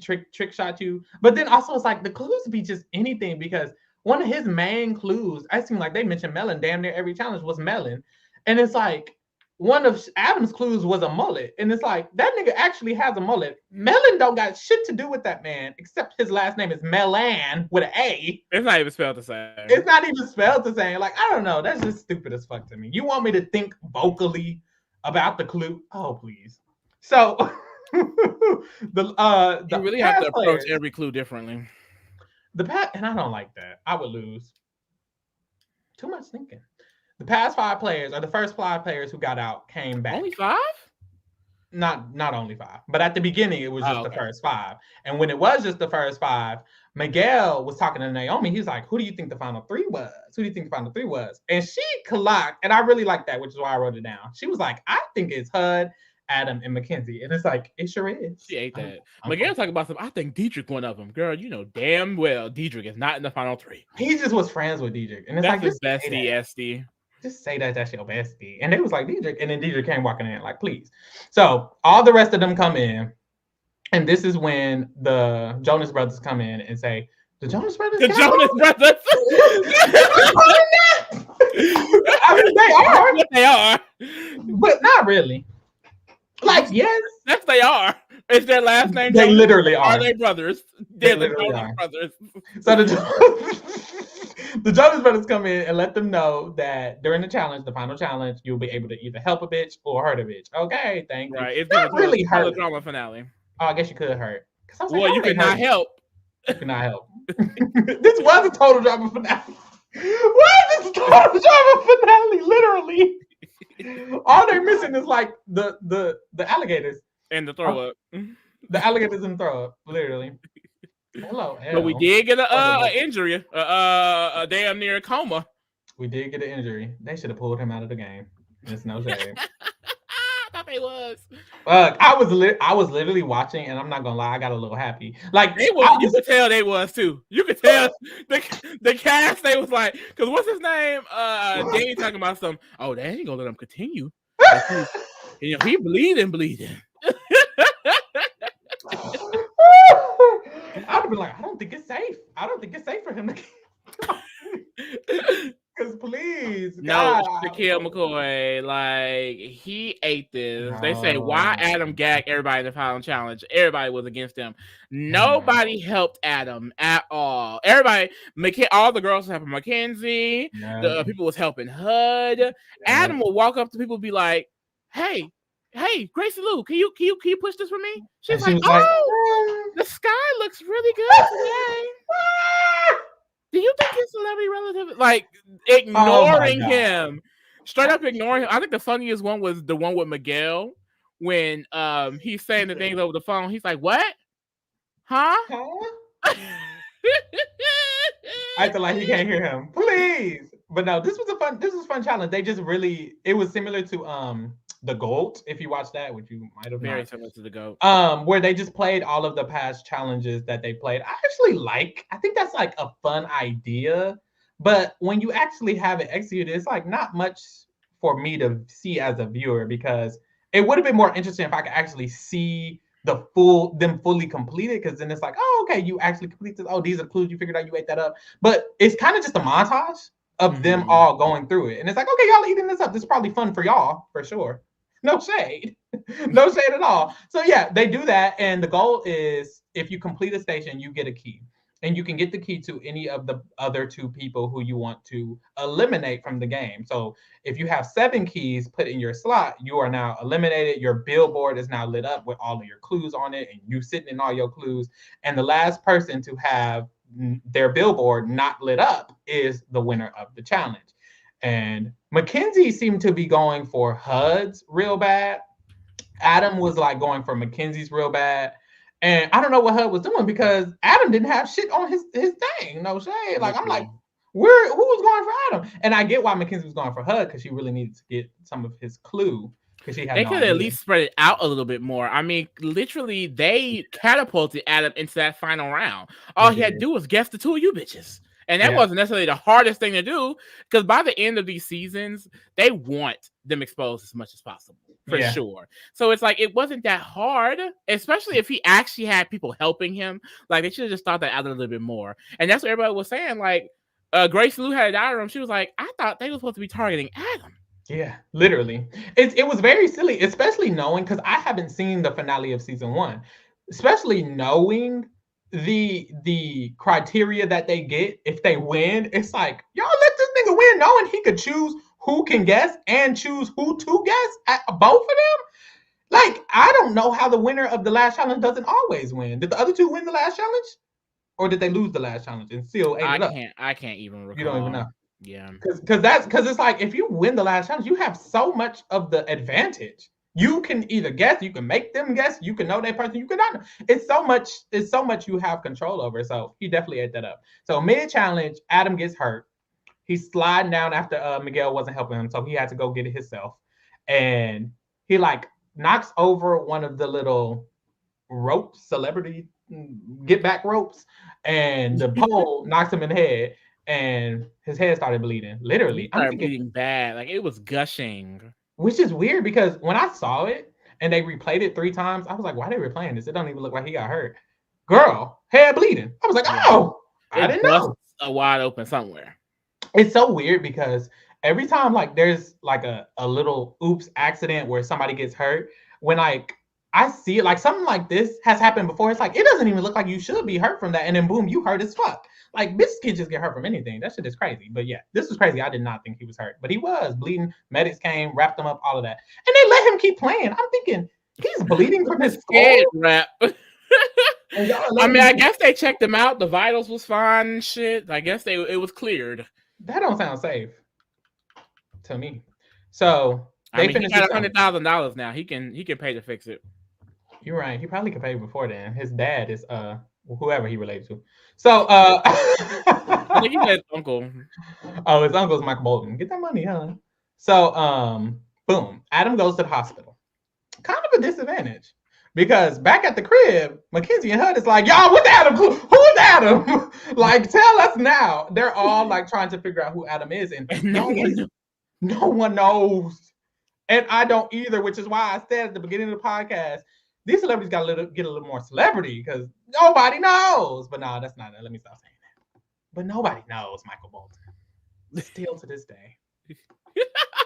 trick shot you. But then also it's like the clues be just anything, because one of his main clues, I seem like they mentioned melon damn near every challenge was melon. And it's like one of Adam's clues was a mullet. And it's like, that nigga actually has a mullet. Melon don't got shit to do with that man, except his last name is Melan with an A. It's not even spelled the same. It's not even spelled the same. Like, I don't know. That's just stupid as fuck to me. You want me to think vocally about the clue? Oh, please. So you really have to approach every clue differently. And I don't like that. I would lose. Too much thinking. The past 5 players, or the first 5 players who got out, came back. Only 5? Not only 5, but at the beginning it was just the first 5. And when it was just the first 5, Miguel was talking to Naomi. He was like, "Who do you think the final 3 was? Who do you think the final 3 was?" And she clocked, and I really like that, which is why I wrote it down. She was like, "I think it's HUD, Adam, and Mackenzie," and it's like, it sure is. She ate that. Miguel talking about I think Dietrich one of them. Girl, you know damn well Dietrich is not in the final 3. He just was friends with Dietrich, and it's that's like his bestie, SD. Just say that's your bestie. And they was like, Dietrich, and then Dietrich came walking in like, please. So all the rest of them come in, and this is when the Jonas Brothers come in and say, the Jonas Brothers? The Jonas Brothers? I mean, they are. Yes, they are. But not really. Like, yes. Yes, they are. Is their last name? They Jonas? Literally are. Are they brothers? They're the Jonas Brothers. So the Jonas Brothers come in and let them know that during the challenge, the final challenge, you'll be able to either help a bitch or hurt a bitch. Okay, thank you. Right. It's not really hurt. The drama finale. Oh, I guess you could hurt. Well, like, you cannot help. You cannot help. This was a total drama finale. Why is this a total drama finale? Literally. All they're missing is like the alligators. And the throw up. The alligators and throw up, literally. Hello. But we did get an injury, a damn near coma. We did get an injury. They should have pulled him out of the game. It's no shame. I thought they was. I was literally watching, and I'm not gonna lie, I got a little happy. Like they was, you could tell they was too. You could tell the cast. They was like, because what's his name? Danny talking about some. Oh, they ain't gonna let him continue. You know, he bleeding. I'd have been like, I don't think it's safe. I don't think it's safe for him to. Because please, no, Shaquille McCoy, like he ate this. No. They say why Adam gagged everybody in the final challenge. Everybody was against him. Nobody helped Adam at all. Everybody, all the girls were helping Mackenzie. The people was helping HUD. Adam will walk up to people and be like, "Hey, Gracie Lou, can you push this for me?" She's like, the sky looks really good today. Do you think his celebrity relative, like, ignoring him, straight up ignoring him? I think the funniest one was the one with Miguel, when he's saying the things over the phone. He's like, "What? Huh?" Huh? I feel like he can't hear him. Please. But no, this was a fun challenge. They just really it was similar to the Gold, if you watched that, which you might have Very not. similar to the goat. Where they just played all of the past challenges that they played. I think that's like a fun idea, but when you actually have it executed, it's like not much for me to see as a viewer because it would have been more interesting if I could actually see them fully completed because then it's like, oh, okay, you actually completed this. Oh, these are the clues you figured out, you ate that up. But it's kind of just a montage of them all going through it. And it's like, okay, y'all eating this up. This is probably fun for y'all, for sure. No shade. No shade at all. So yeah, they do that. And the goal is if you complete a station, you get a key. And you can get the key to any of the other two people who you want to eliminate from the game. So if you have 7 keys put in your slot, you are now eliminated. Your billboard is now lit up with all of your clues on it, and you sitting in all your clues. And the last person to have their billboard not lit up is the winner of the challenge. And Mackenzie seemed to be going for HUD's real bad. Adam was like going for Mackenzie's real bad. And I don't know what HUD was doing because Adam didn't have shit on his thing. No shade. Like, I'm like, who was going for Adam? And I get why Mackenzie was going for HUD because she really needed to get some of his clue because she had They no could idea. at least spread it out a little bit more. I mean, literally, they catapulted Adam into that final round. All he had to do was guess the two of you bitches. And that wasn't necessarily the hardest thing to do because by the end of these seasons, they want them exposed as much as possible, for sure. So it's like, it wasn't that hard, especially if he actually had people helping him. Like, they should have just thought that out a little bit more. And that's what everybody was saying. Like, Grace Lou had a diary. She was like, I thought they were supposed to be targeting Adam. Yeah, literally. It was very silly, especially knowing because I haven't seen the finale of season 1, especially knowing the criteria that they get if they win. It's like, y'all let this nigga win knowing he could choose who can guess and choose who to guess at both of them. Like, I don't know how the winner of the last challenge doesn't always win. Did the other two win the last challenge, or did they lose the last challenge and still ate it up? I can't even recall. You don't even know. Yeah, because it's like if you win the last challenge, you have so much of the advantage. You can either guess, you can make them guess, you can know that person, you cannot know. It's so much you have control over. So he definitely ate that up. So mid challenge, Adam gets hurt. He's sliding down after Miguel wasn't helping him, so he had to go get it himself. And he like knocks over one of the little ropes, celebrity get back ropes, and the pole knocks him in the head. And his head started bleeding. Literally, I'm thinking bleeding bad. Like, it was gushing. Which is weird because when I saw it and they replayed it 3 times, I was like, why are they replaying this? It don't even look like he got hurt. Girl, head bleeding. I was like, oh, I didn't know. A wide open somewhere. It's so weird because every time like there's like a little oops accident where somebody gets hurt, when like I see it, like something like this has happened before. It's like, it doesn't even look like you should be hurt from that. And then boom, you hurt as fuck. Like, bitches can just get hurt from anything. That shit is crazy. But yeah, this was crazy. I did not think he was hurt, but he was bleeding. Medics came, wrapped him up, all of that. And they let him keep playing. I'm thinking, he's bleeding from his skull. Rap. I mean, I guess they checked him out. The vitals was fine and shit. I guess it was cleared. That don't sound safe to me. So they finished. He got $100,000 now. He can pay to fix it. You're right. He probably could pay before then. His dad is whoever he related to. So I think he's his uncle. Oh, his uncle's Michael Bolton. Get that money, huh? So boom. Adam goes to the hospital. Kind of a disadvantage. Because back at the crib, Mackenzie and HUD is like, y'all, what's Adam? Who's Adam? Like, tell us now. They're all like trying to figure out who Adam is, and no one knows. And I don't either, which is why I said at the beginning of the podcast, these celebrities got to get a little more celebrity because nobody knows. But no, that's not it. Let me stop saying that. But nobody knows Michael Bolton. Still to this day.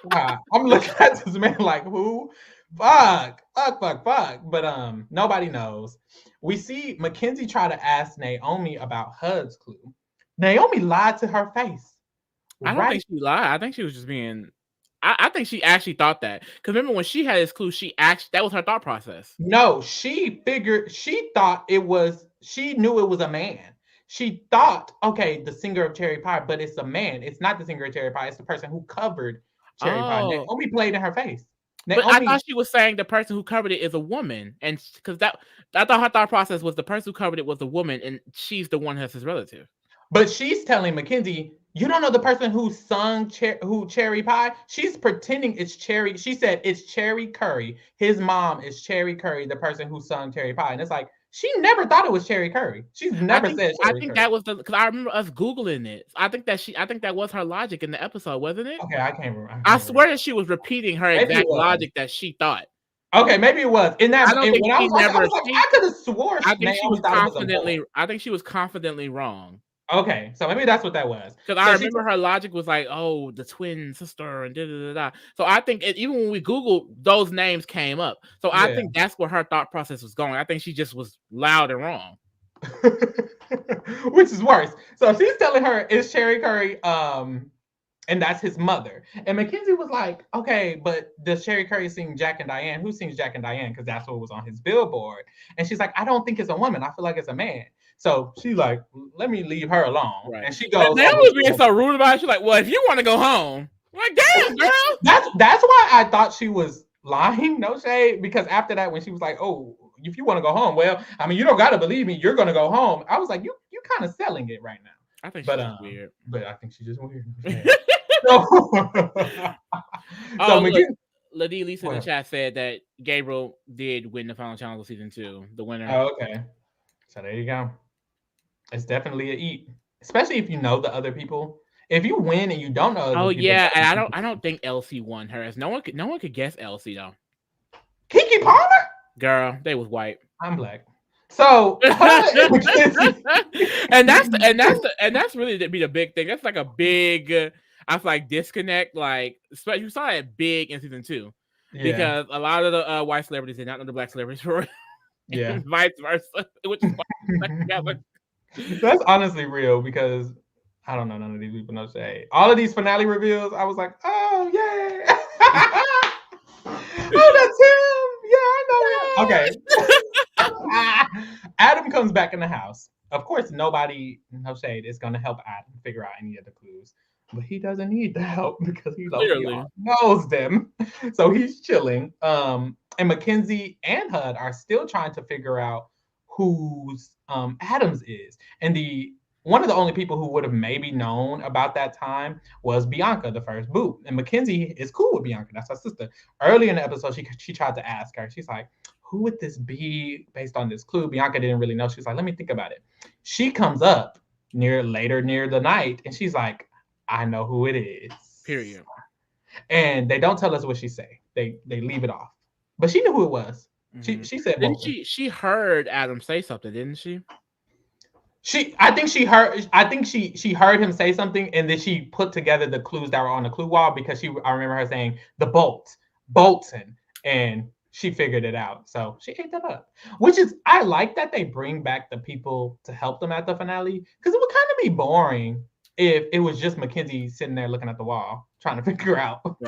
Wow. I'm looking at this man like, who? Fuck. But nobody knows. We see Mackenzie try to ask Naomi about HUD's clue. Naomi lied to her face. I don't think she lied. I think she was just being... I think she actually thought that. Because remember when she had his clue, that was her thought process. No, she thought it was... She knew it was a man. She thought, okay, the singer of Cherry Pie, but it's a man. It's not the singer of Cherry Pie. It's the person who covered Cherry Pie. Naomi played in her face. But I Naomi, thought she was saying the person who covered it is a woman, and because that I thought her thought process was the person who covered it was a woman, and she's the one that's his relative. but she's telling Mackenzie, you don't know the person who sung who Cherry Pie? She's pretending it's Cherry. She said it's Cherry Curry. His mom is Cherry Curry, the person who sung Cherry Pie. And it's like, she never thought it was Cherry Curry. She's never said I Cherry think Curry. that was because I remember us googling it. I think that was her logic in the episode, wasn't it? Okay, I can't remember. I swear that she was repeating her Maybe it exact was. logic that she thought. Okay, maybe it was. In that, I don't think when I she was watching, I never. was like, I could have swore I think she Naomi was thought it was a boy. confidently. I think she was confidently wrong. Okay, so maybe that's what that was. Because I remember her logic was like, "Oh, the twin sister," and da da da da. So I think even when we Googled, those names came up. So I think that's where her thought process was going. I think she just was loud and wrong. Which is worse. So she's telling her it's Cherry Curry, and that's his mother. And Mackenzie was like, okay, but does Cherry Curry sing Jack and Diane? Who sings Jack and Diane? Because that's what was on his billboard. And she's like, I don't think it's a woman. I feel like it's a man. So she's like, let me leave her alone. Right. And she goes. Naomi was being so rude about it. She's like, well, if you want to go home, I'm like, damn, girl. That's why I thought she was lying. No shade. Because after that, when she was like, oh, if you want to go home, well, I mean, you don't got to believe me. You're going to go home. I was like, you kind of selling it right now. I think she's weird. But I think she's just weird. Ladie Lisa in the chat said that Gabriel did win the final challenge of season 2, the winner. Oh, okay. So there you go. It's definitely a eat, especially if you know the other people. If you win and you don't know. Oh yeah, and I don't think Elsie won hers. No one could guess Elsie though. Keke Palmer? Girl, they was white. I'm black. So and that's really to be the big thing. That's like a big I feel like disconnect. Like you saw it big in season 2 because a lot of the white celebrities did not know the black celebrities were vice versa, which is together. That's honestly real because I don't know none of these people no shade. All of these finale reveals, I was like, oh yay. Oh, that's him. Yeah, I know him. Okay. Adam comes back in the house. Of course, nobody, no shade, is going to help Adam figure out any of the clues. But he doesn't need the help because he knows them. So he's chilling. And Mackenzie and Hud are still trying to figure out whose Adams is. And one of the only people who would have maybe known about that time was Bianca, the first boot. And Mackenzie is cool with Bianca. That's her sister. Early in the episode, she tried to ask her. She's like, who would this be based on this clue? Bianca didn't really know. She's like, let me think about it. She comes up later near the night, and she's like, I know who it is. Period. And they don't tell us what she say. They leave it off. But she knew who it was. Mm-hmm. She said, didn't she heard Adam say something, didn't she? I think she heard him say something, and then she put together the clues that were on the clue wall because I remember her saying the Bolton, and she figured it out. So she ate that up, which is, I like that they bring back the people to help them at the finale, because it would kind of be boring if it was just Mackenzie sitting there looking at the wall trying to figure out who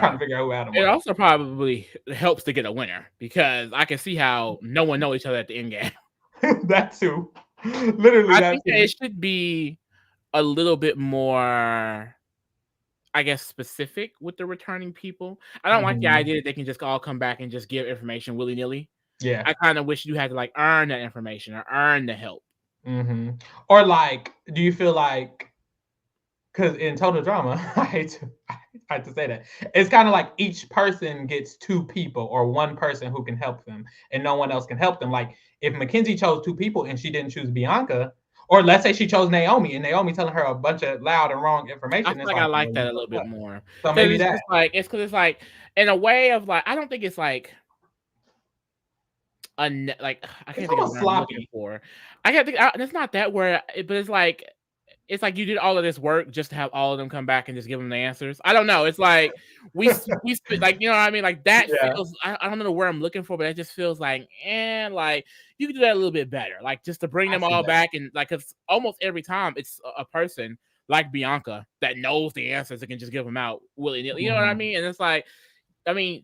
Adam was. It also probably helps to get a winner, because I can see how no one knows each other at the end game. That too. Literally, I think it should be a little bit more, I guess, specific with the returning people. I don't like the idea that they can just all come back and just give information willy-nilly. Yeah. I kind of wish you had to earn that information or earn the help. Mm-hmm. Or do you feel like, because in Total Drama, I hate to say that, it's kind of like each person gets 2 people or 1 person who can help them and no one else can help them. Like if Mackenzie chose 2 people and she didn't choose Bianca, or let's say she chose Naomi and Naomi telling her a bunch of loud and wrong information. I feel like I like that a little bit more. So maybe it's because it's like in a way of I don't think it's like I can't think of what I'm looking for. I can't think. It's not that word, but it's like you did all of this work just to have all of them come back and just give them the answers. I don't know. It's like we like, you know what I mean? Like that feels, I don't know where I'm looking for, but it just feels like, you can do that a little bit better. Like just to bring them all back, and cause almost every time it's a person like Bianca that knows the answers and can just give them out willy-nilly. You know what I mean? And it's like,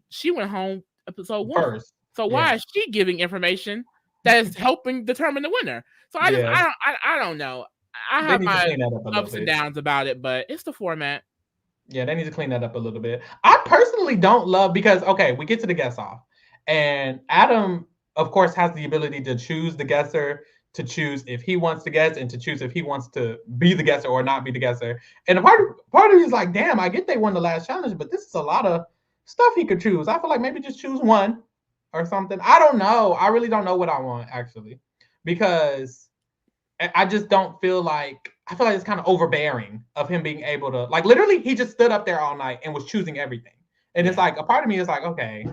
she went home episode 1 first. So why is she giving information that is helping determine the winner? So I don't know. I have my ups and downs about it, but it's the format. Yeah, they need to clean that up a little bit. I personally don't love because okay, we get to the guess off, and Adam, of course, has the ability to choose the guesser, to choose if he wants to guess, and to choose if he wants to be the guesser or not be the guesser. And a part of me is like, damn, I get they won the last challenge, but this is a lot of stuff he could choose. I feel like maybe just choose one or something. I don't know. I really don't know what I want actually, because I just don't feel like I feel like it's kind of overbearing of him being able to like literally he just stood up there all night and was choosing everything. And it's Yeah. like a part of me is like, okay,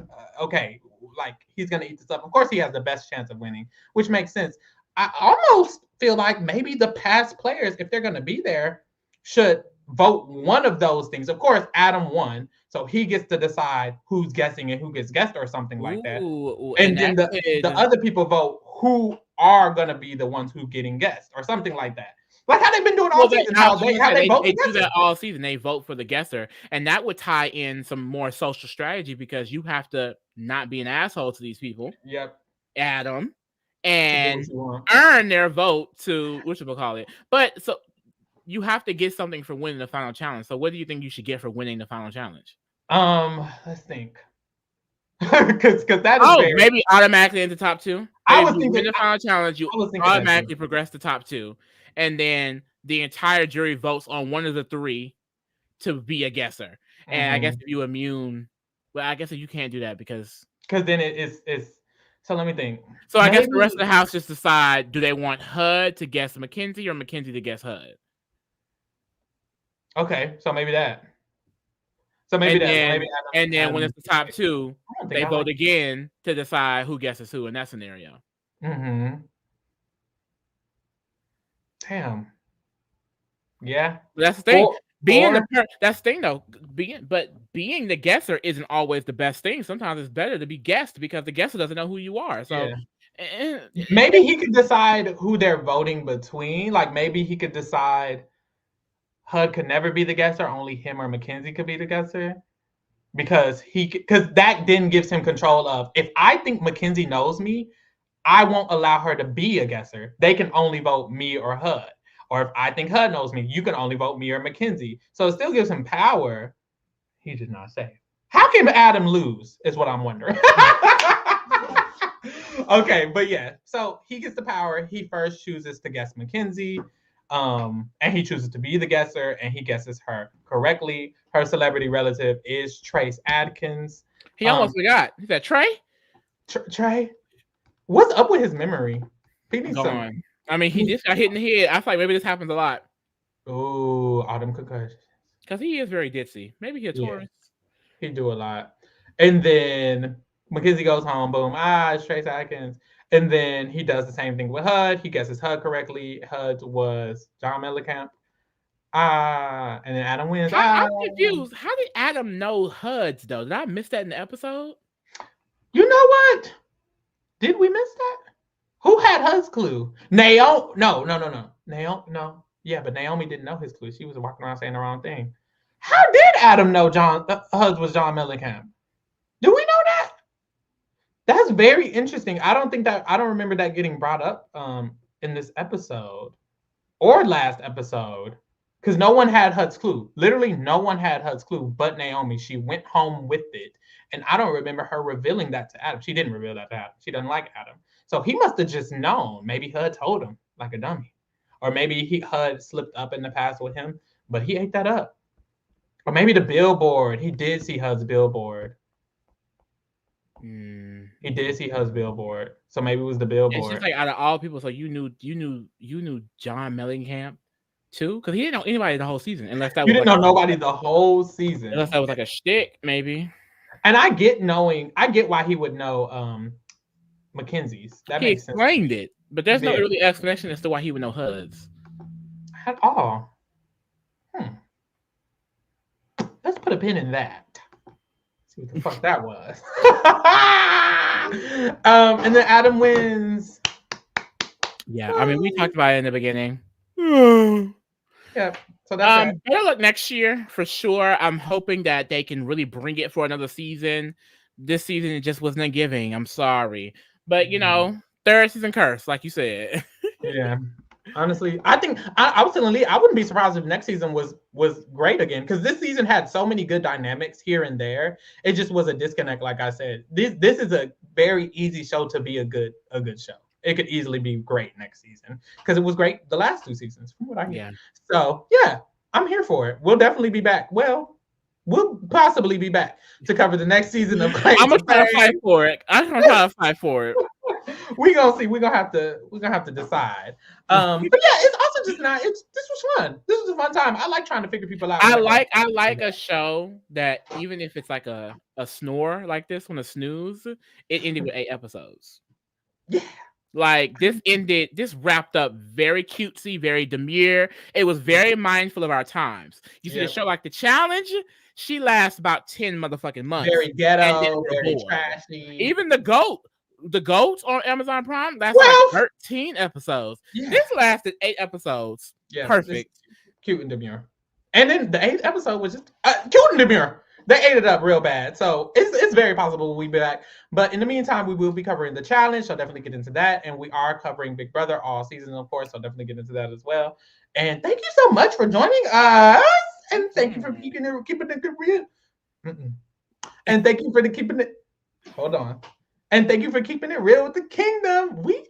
like he's gonna eat this up. Of course, he has the best chance of winning, which makes sense. I almost feel like maybe the past players, if they're gonna be there, should vote one of those things. Of course, Adam won, so he gets to decide who's guessing and who gets guessed or something like that. Ooh, and And that then the could. other people vote who are gonna be the ones who getting guessed or something like that. Like how they've been doing all Well, season. I How was they gonna how say they vote they the do guesser. that all season. They vote for the guesser, and that would tie in some more social strategy because you have to not be an asshole to these people, Yep. Adam, To do what and you want. earn their vote to what you call it. But so you have to get something for winning the final challenge. So what do you think you should get for winning the final challenge? Let's think. Because that is Oh, very. maybe automatically into top two. I Maybe was if you win thinking. the final challenge, you I was thinking that too. automatically progress to top two, and then the entire jury votes on one of the three to be a guesser. And I guess if you immune, well, I guess if you can't do that because. Because then it's. So let me think. So I guess the rest of Maybe. the house just decide: do they want HUD to guess Mackenzie or Mackenzie to guess HUD? Okay, so maybe that. So maybe And that. So then, maybe and then when Adam. it's the top two, I don't think they I like. vote again to decide who guesses who in that scenario. Mm-hmm. Damn. Yeah. But that's the thing. Or That's the thing though. Being the guesser isn't always the best thing. Sometimes it's better to be guessed because the guesser doesn't know who you are. So yeah. Maybe he could decide who they're voting between. Like maybe he could decide HUD could never be the guesser, only him or Mackenzie could be the guesser. Because that then gives him control of if I think Mackenzie knows me, I won't allow her to be a guesser. They can only vote me or HUD. Or if I think HUD knows me, you can only vote me or Mackenzie. So it still gives him power. He did not say. How can Adam lose? Is what I'm wondering. Okay, but yeah. So he gets the power. He first chooses to guess Mackenzie. And he chooses to be the guesser, and he guesses her correctly. Her celebrity relative is Trace Adkins. he almost forgot. Is that Trey? Trey, what's up with his memory? He needs some. Gone. I mean, he just got hit in the head. I feel like maybe this happens a lot Oh, autumn concussion. because he is very ditzy. Maybe he's a Yeah, Taurus. he do a lot. And then Mackenzie goes home. Boom. It's Trace Adkins. And then he does the same thing with HUD. He guesses HUD correctly. HUD was John Mellencamp. And then Adam wins. I'm confused. How did Adam know HUDs though? Did I miss that in the episode? You know what? Did we miss that? Who had HUD's clue? Naomi. No. Naomi. No. Yeah, but Naomi didn't know his clue. She was walking around saying the wrong thing. How did Adam know HUD was John Mellencamp? Do we know that? That's very interesting. I don't remember that getting brought up in this episode or last episode. Because no one had HUD's clue. Literally, no one had HUD's clue but Naomi. She went home with it. And I don't remember her revealing that to Adam. She didn't reveal that to Adam. She doesn't like Adam. So he must have just known. Maybe HUD told him like a dummy. Or maybe HUD slipped up in the past with him, but he ate that up. Or maybe the billboard. He did see HUD's billboard. He did see HUD's billboard. So maybe it was the billboard. It's just like out of all people, so you knew John Mellencamp too? Because he didn't know anybody the whole season, unless that you was didn't know nobody the whole season. Unless that was like a shtick, maybe. And I get why he would know Mackenzie's. That He makes sense. explained it, but there's no really explanation as to why he would know HUD's. At all. Let's put a pin in that. See what the fuck that was. And then Adam wins. Yeah, I mean, we talked about it in the beginning. Yeah, so that's it. Better luck next year for sure. I'm hoping that they can really bring it for another season. This season it just wasn't giving. I'm sorry, but third season curse, like you said. Yeah. Honestly, I think I was telling Lee, I wouldn't be surprised if next season was great again, because this season had so many good dynamics here and there. It just was a disconnect, like I said. This is a very easy show to be a good show. It could easily be great next season because it was great the last 2 seasons, from what I hear. Yeah. So yeah, I'm here for it. We'll definitely be back. Well, we'll possibly be back to cover the next season of Claim I'm to gonna try to fight Fame. for it. I'm gonna try to fight for it. We gonna see. We're gonna have to decide. But yeah, it's also just not. This was fun. This was a fun time. I like trying to figure people out. I like a show that even if it's like a snore like this one, a snooze, it ended with 8 episodes. Yeah. Like this wrapped up very cutesy, very demure. It was very mindful of our times. You see, the show like The Challenge, she lasts about 10 motherfucking months. Very ghetto, very trashy. Even the goats on Amazon Prime, that's like 13 episodes. Yeah. This lasted 8 episodes. Yeah, perfect. Cute and demure. And then the 8th episode was just cute and demure. They ate it up real bad. So it's very possible we'll be back. But in the meantime, we will be covering The Challenge. So definitely get into that. And we are covering Big Brother all season, of course. So definitely get into that as well. And thank you so much for joining us. And thank you for keeping it real. And thank you for keeping it. Hold on. And thank you for keeping it real with the kingdom. We